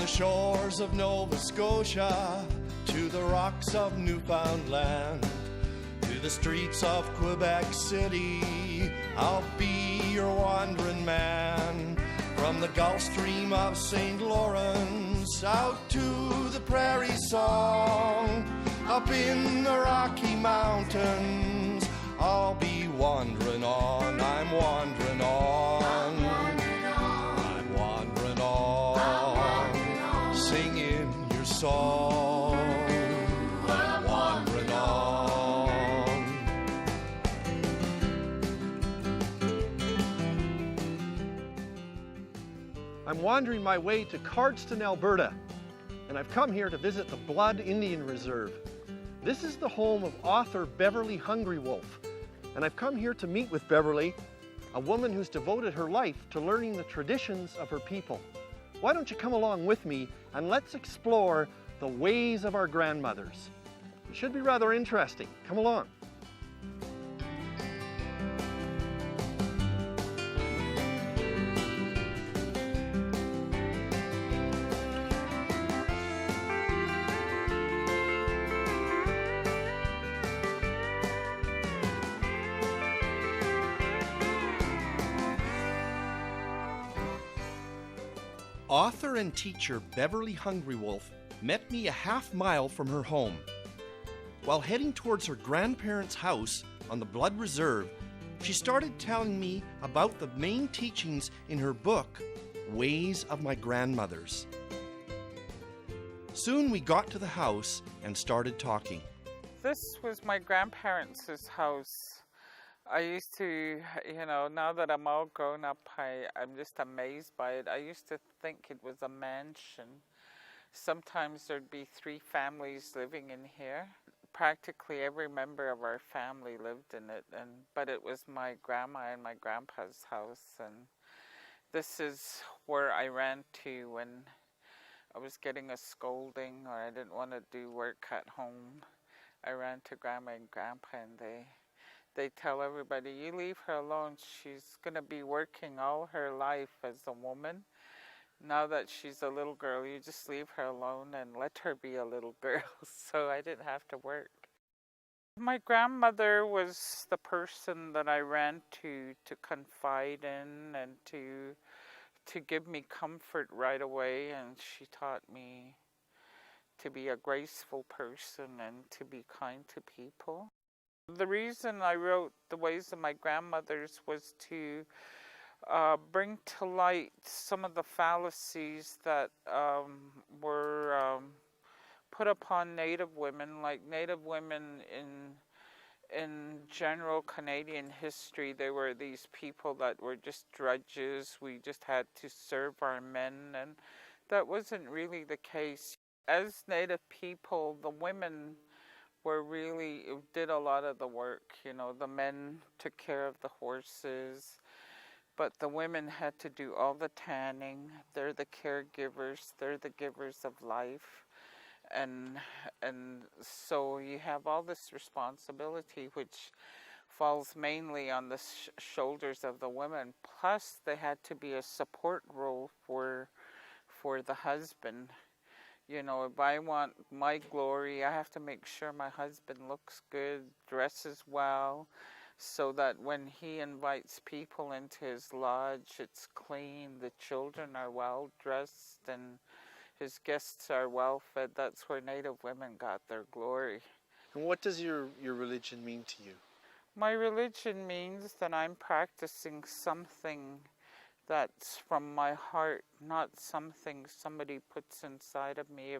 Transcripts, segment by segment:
the shores of Nova Scotia to the rocks of Newfoundland, to the streets of Quebec City, I'll be your wandering man. From the Gulf Stream of St. Lawrence out to the prairie song, up in the Rocky Mountains, I'll be wandering on. I'm wandering on. I'm wandering on. Singing your song. I'm wandering on. I'm wandering my way to CARDSTON, Alberta, and I've come here to visit the Blood Indian Reserve. This is the home of author Beverly Hungry Wolf, and I've come here to meet with Beverly, a woman who's devoted her life to learning the traditions of her people. Why don't you come along with me and let's explore the ways of our grandmothers. It should be rather interesting. Come along. Author and teacher Beverly Hungry Wolf met me a half-mile from her home. While heading towards her grandparents' house on the Blood Reserve, she started telling me about the main teachings in her book, Ways of My Grandmothers. Soon we got to the house and started talking. This was my grandparents' house. I used to, now that I'm all grown up, I'm just amazed by it. I used to think it was a mansion. Sometimes there'd be 3 families living in here. Practically every member of our family lived in it, but it was my grandma and my grandpa's house. And this is where I ran to when I was getting a scolding or I didn't want to do work at home. I ran to grandma and grandpa, and they tell everybody, you leave her alone. She's going to be working all her life as a woman. Now that she's a little girl, you just leave her alone and let her be a little girl. So I didn't have to work. My grandmother was the person that I ran to confide in and to give me comfort right away. And she taught me to be a graceful person and to be kind to people. The reason I wrote The Ways of My Grandmothers was to bring to light some of the fallacies that were put upon Native women. Like Native women in general Canadian history, they were these people that were just drudges. We just had to serve our men, and that wasn't really the case. As Native people, the women did a lot of the work. The men took care of the horses, but the women had to do all the tanning. They're the caregivers, they're the givers of life. And so you have all this responsibility, which falls mainly on the shoulders of the women. Plus, they had to be a support role for the husband. If I want my glory, I have to make sure my husband looks good, dresses well, so that when he invites people into his lodge, it's clean, the children are well dressed, and his guests are well fed. That's where Native women got their glory. And what does your religion mean to you? My religion means that I'm practicing something that's from my heart, not something somebody puts inside of me.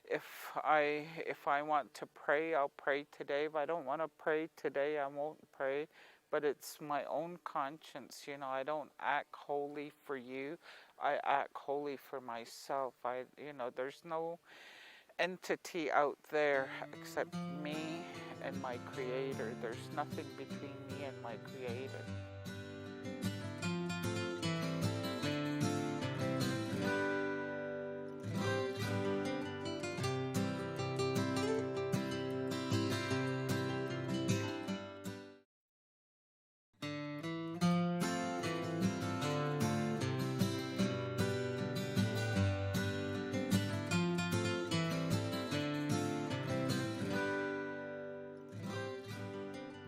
If I want to pray, I'll pray today. If I don't want to pray today, I won't pray. But it's my own conscience. I don't act holy for you. I act holy for myself. There's no entity out there except me and my Creator. There's nothing between me and my Creator.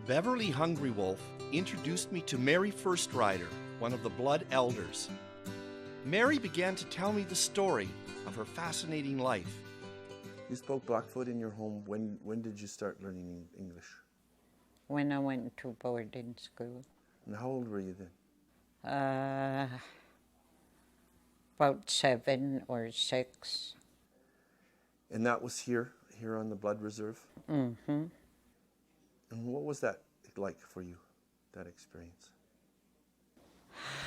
Beverly Hungry Wolf introduced me to Mary First Rider, one of the blood elders. Mary began to tell me the story of her fascinating life. You spoke Blackfoot in your home. When did you start learning English? When I went to boarding school. And how old were you then? About 7 or 6. And that was here on the Blood Reserve? Mm-hmm. And what was that like for you, that experience?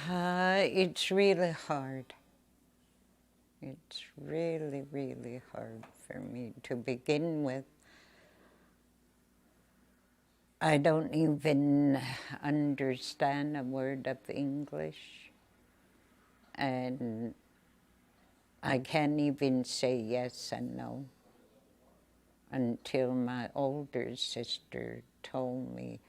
It's really hard. It's really, really hard for me to begin with. I don't even understand a word of English. And I can't even say yes and no until my older sister told me,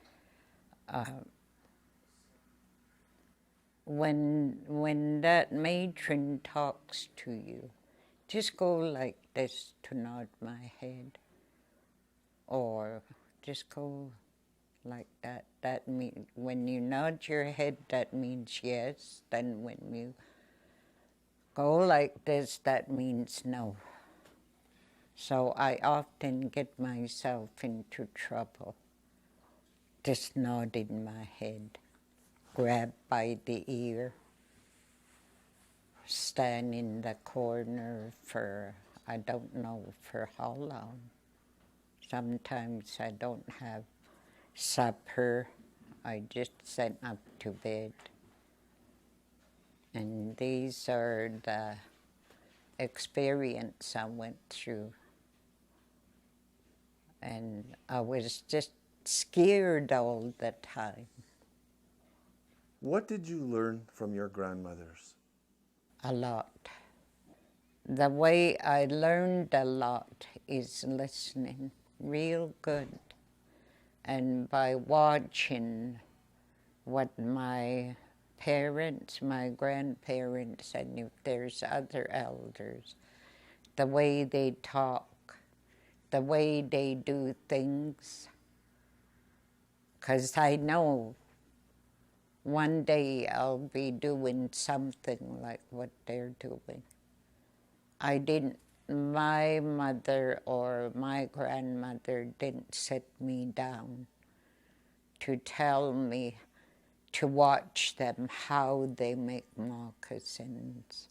when that matron talks to you, just go like this to nod my head, or just go like that. That means when you nod your head, that means yes. Then when you go like this, that means no. So I often get myself into trouble, just nodding my head, grabbed by the ear, stand in the corner for, I don't know for how long. Sometimes I don't have supper, I just sent up to bed. And these are the experience I went through. And I was just scared all the time. What did you learn from your grandmothers? A lot. The way I learned a lot is listening, real good. And by watching what my parents, my grandparents, and if there's other elders, the way they talk, the way they do things. Because I know one day I'll be doing something like what they're doing. My mother or my grandmother didn't sit me down to tell me to watch them how they make moccasins,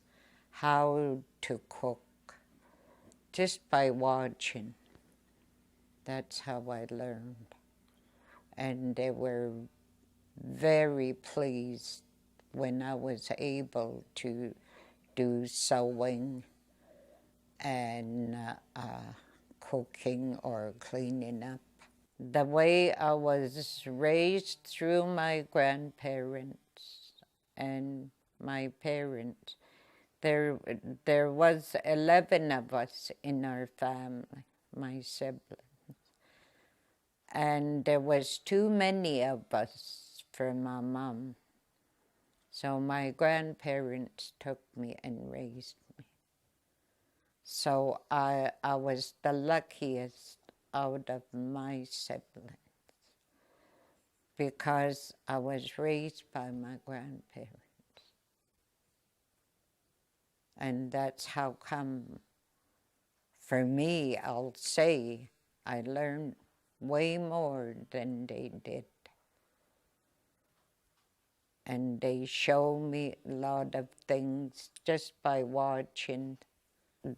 how to cook, just by watching. That's how I learned. And they were very pleased when I was able to do sewing and cooking or cleaning up. The way I was raised through my grandparents and my parents, there was 11 of us in our family, my siblings. And there was too many of us for my mom. So my grandparents took me and raised me. So I was the luckiest out of my siblings because I was raised by my grandparents. And that's how come, for me, I'll say, I learned way more than they did. And they show me a lot of things just by watching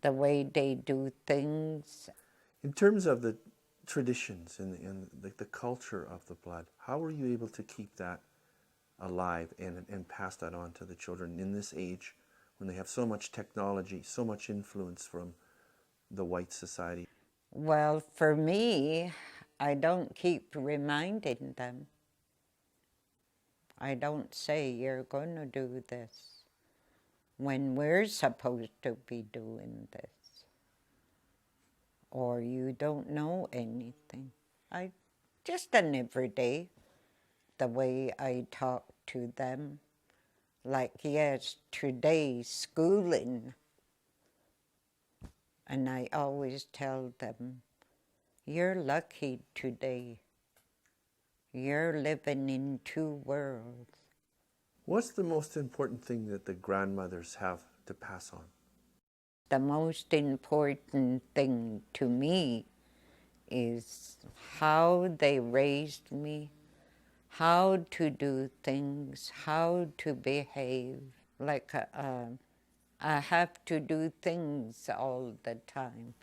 the way they do things. In terms of the traditions and the culture of the blood, how were you able to keep that alive and pass that on to the children in this age when they have so much technology, so much influence from the white society? Well, for me, I don't keep reminding them. I don't say, you're going to do this, when we're supposed to be doing this. Or you don't know anything. Just an everyday, the way I talk to them. Like, yes, today, schooling. And I always tell them, you're lucky today. You're living in two worlds. What's the most important thing that the grandmothers have to pass on? The most important thing to me is how they raised me, how to do things, how to behave. Like I have to do things all the time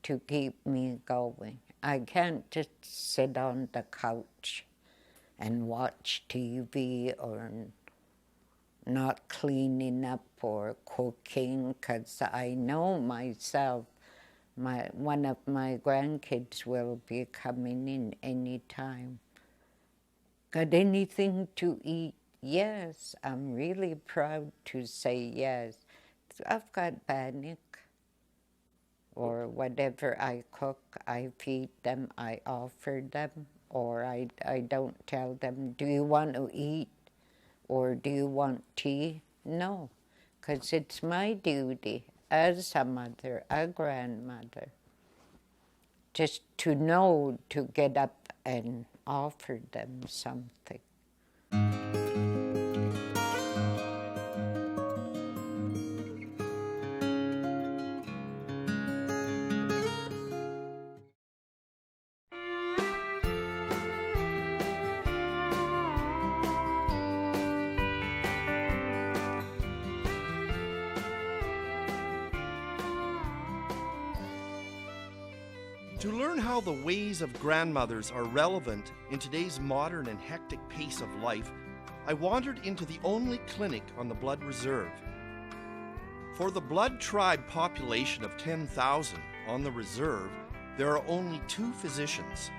to keep me going. I can't just sit on the couch and watch TV or not cleaning up or cooking, because I know myself, one of my grandkids will be coming in any time. Got anything to eat? Yes, I'm really proud to say yes. I've got panic. Or whatever I cook, I feed them, I offer them, or I don't tell them, do you want to eat? Or do you want tea? No, because it's my duty as a mother, a grandmother, just to know to get up and offer them something. To learn how the ways of grandmothers are relevant in today's modern and hectic pace of life, I wandered into the only clinic on the Blood Reserve. For the Blood Tribe population of 10,000 on the reserve, there are only 2 physicians,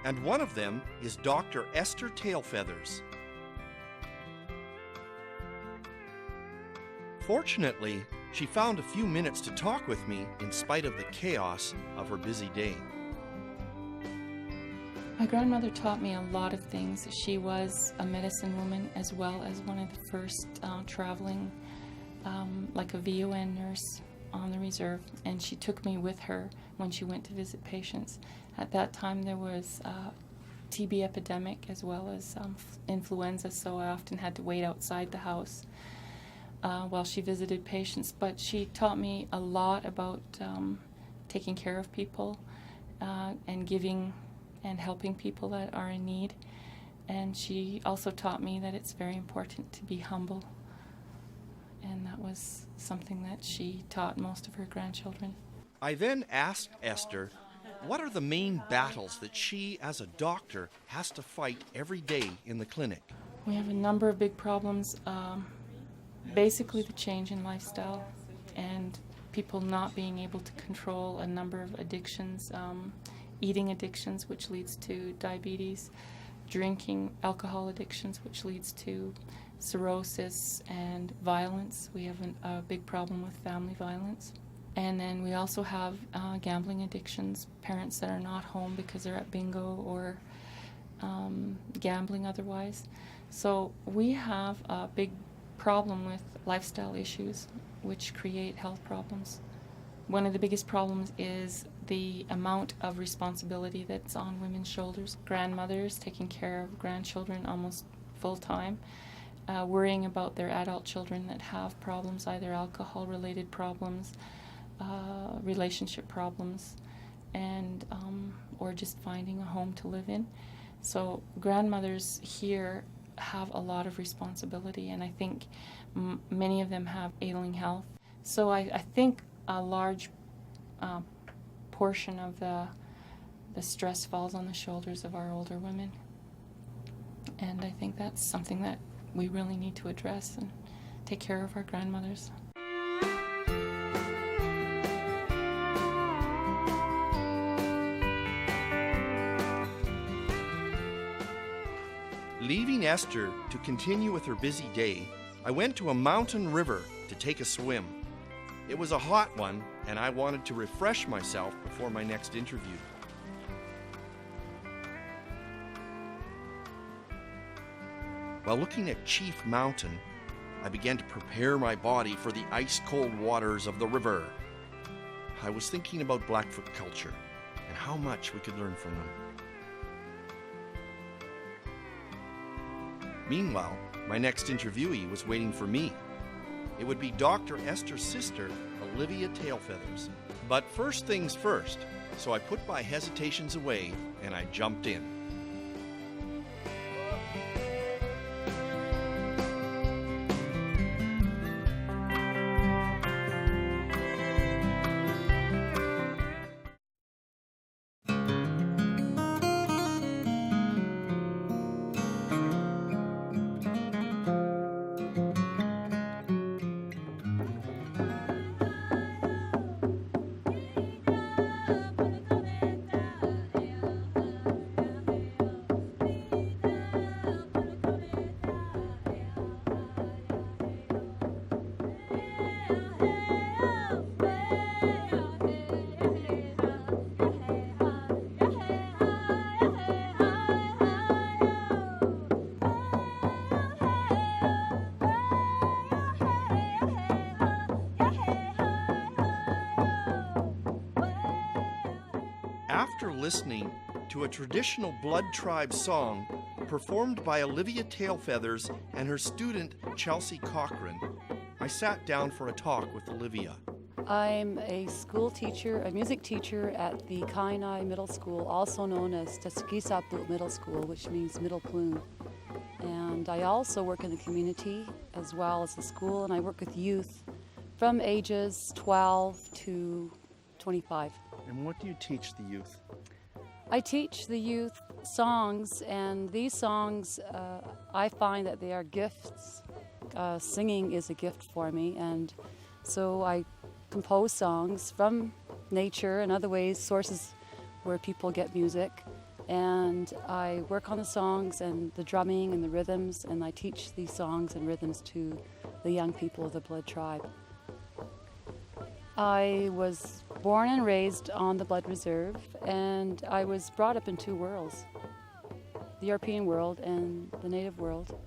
and one of them is Dr. Esther Tailfeathers. Fortunately, she found a few minutes to talk with me in spite of the chaos of her busy day. My grandmother taught me a lot of things. She was a medicine woman as well as one of the first traveling, like a VON nurse on the reserve, and she took me with her when she went to visit patients. At that time there was a TB epidemic as well as influenza, so I often had to wait outside the house while she visited patients. But she taught me a lot about taking care of people and giving and helping people that are in need. And she also taught me that it's very important to be humble. And that was something that she taught most of her grandchildren. I then asked Esther, what are the main battles that she, as a doctor, has to fight every day in the clinic? We have a number of big problems. Basically the change in lifestyle and people not being able to control a number of addictions, eating addictions, which leads to diabetes, drinking, alcohol addictions, which leads to cirrhosis and violence. We have a big problem with family violence. And then we also have gambling addictions, parents that are not home because they're at bingo or gambling otherwise. So we have a big problem with lifestyle issues which create health problems. One of the biggest problems is the amount of responsibility that's on women's shoulders. Grandmothers taking care of grandchildren almost full-time, worrying about their adult children that have problems, either alcohol-related problems, relationship problems, and or just finding a home to live in. So grandmothers here have a lot of responsibility, and I think many of them have ailing health. So I think a large portion of the stress falls on the shoulders of our older women. And I think that's something that we really need to address and take care of our grandmothers. Leaving Esther to continue with her busy day, I went to a mountain river to take a swim. It was a hot one, and I wanted to refresh myself before my next interview. While looking at Chief Mountain, I began to prepare my body for the ice-cold waters of the river. I was thinking about Blackfoot culture and how much we could learn from them. Meanwhile, my next interviewee was waiting for me. It would be Dr. Esther's sister, Olivia Tailfeathers. But first things first, so I put my hesitations away and I jumped in. After listening to a traditional blood tribe song performed by Olivia Tailfeathers and her student Chelsea Cochran, I sat down for a talk with Olivia. I'm a school teacher, a music teacher at the Kainai Middle School, also known as Taskisaput Middle School, which means Middle Plume. And I also work in the community as well as the school, and I work with youth from ages 12 to 25. And what do you teach the youth? I teach the youth songs, and these songs, I find that they are gifts. Singing is a gift for me, and so I compose songs from nature and other ways, sources where people get music, and I work on the songs and the drumming and the rhythms, and I teach these songs and rhythms to the young people of the Blood Tribe. I was born and raised on the Blood Reserve, and I was brought up in two worlds, the European world and the native world.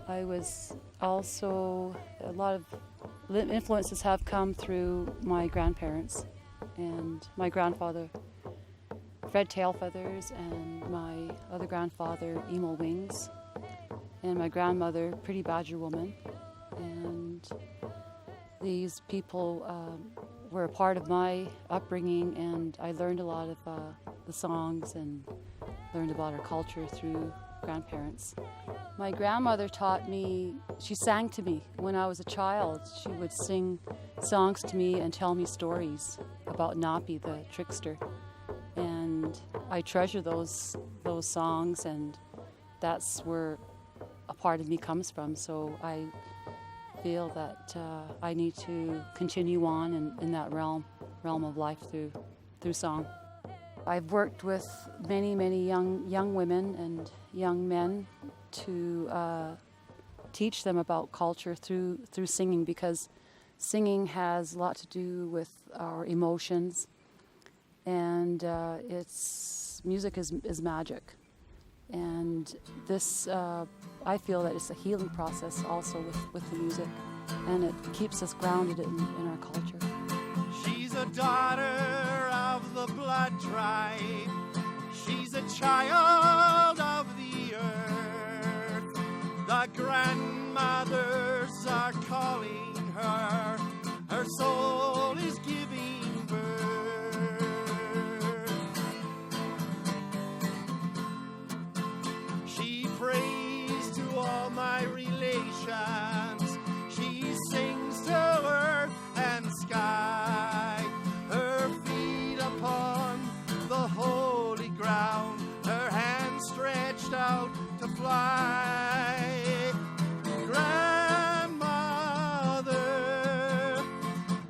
I was also, a lot of influences have come through my grandparents and my grandfather, Fred Tailfeathers, and my other grandfather, Emo Wings, and my grandmother, Pretty Badger Woman. And these people were a part of my upbringing, and I learned a lot of the songs and learned about our culture through grandparents. My grandmother taught me, she sang to me when I was a child. She would sing songs to me and tell me stories about Napi, the trickster. And I treasure those songs, and that's where a part of me comes from. So I feel that I need to continue on in that realm of life through song. I've worked with many young women and young men to teach them about culture through singing, because singing has a lot to do with our emotions, and music is magic. And this, I feel that it's a healing process also with the music, and it keeps us grounded in our culture. She's a daughter of the Blood Tribe. She's a child of the earth. The grandmothers are calling her. Her soul is giving birth. She prays to all my relations. She sings to earth and sky. Her feet upon the holy ground. Her hands stretched out to fly. Grandmother,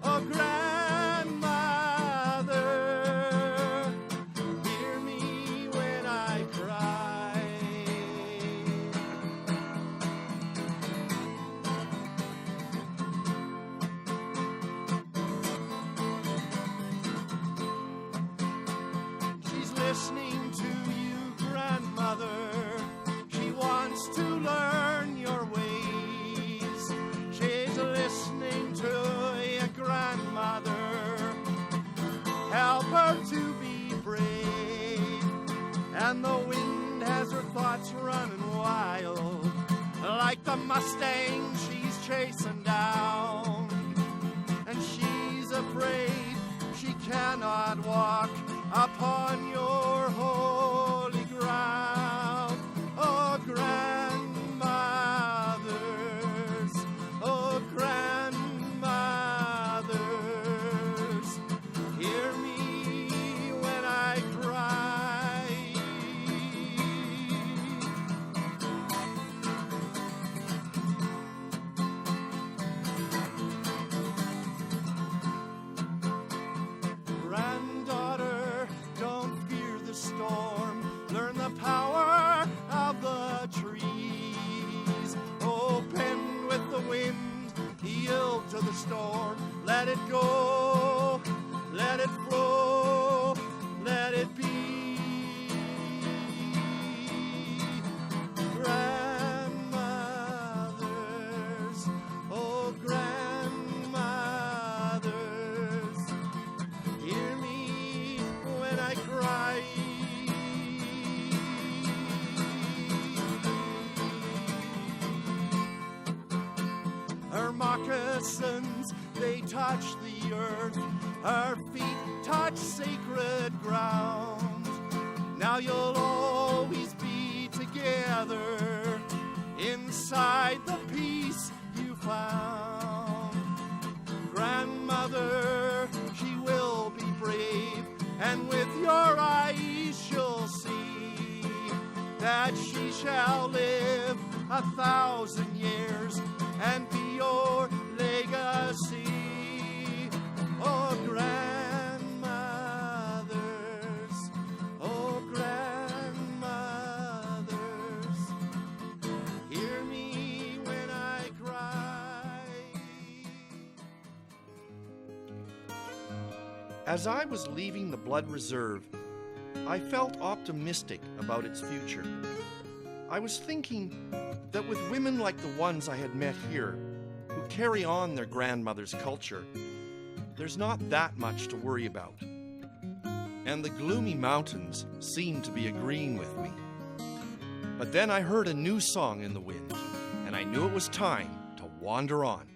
oh grandmother, hear me when I cry. She's listening to you, grandmother. She wants to learn your ways. She's listening to you, grandmother. Help her to be brave. And the wind has her thoughts running wild. like the Mustang she's chasing down. And she's afraid she cannot walk upon your holy ground. Oh, grandmothers, oh, grandmothers, hear me when I cry. Granddaughter, don't fear the storm. Learn the power of the trees. Oh, bend with the wind, yield to the storm. Let it go, let it flow, let it be. Grandmothers, oh, grandmothers, hear me when I cry. Her moccasins, they touch the earth. Her feet touch sacred ground. Now you'll always be together inside the peace you found. Grandmother, she will be brave, and with your eyes she'll see that she shall live 1,000 years and be your legacy. Oh, grandmothers, oh, grandmothers, hear me when I cry. As I was leaving the Blood Reserve, I felt optimistic about its future. I was thinking that with women like the ones I had met here, who carry on their grandmother's culture, there's not that much to worry about. And the gloomy mountains seemed to be agreeing with me. But then I heard a new song in the wind, and I knew it was time to wander on.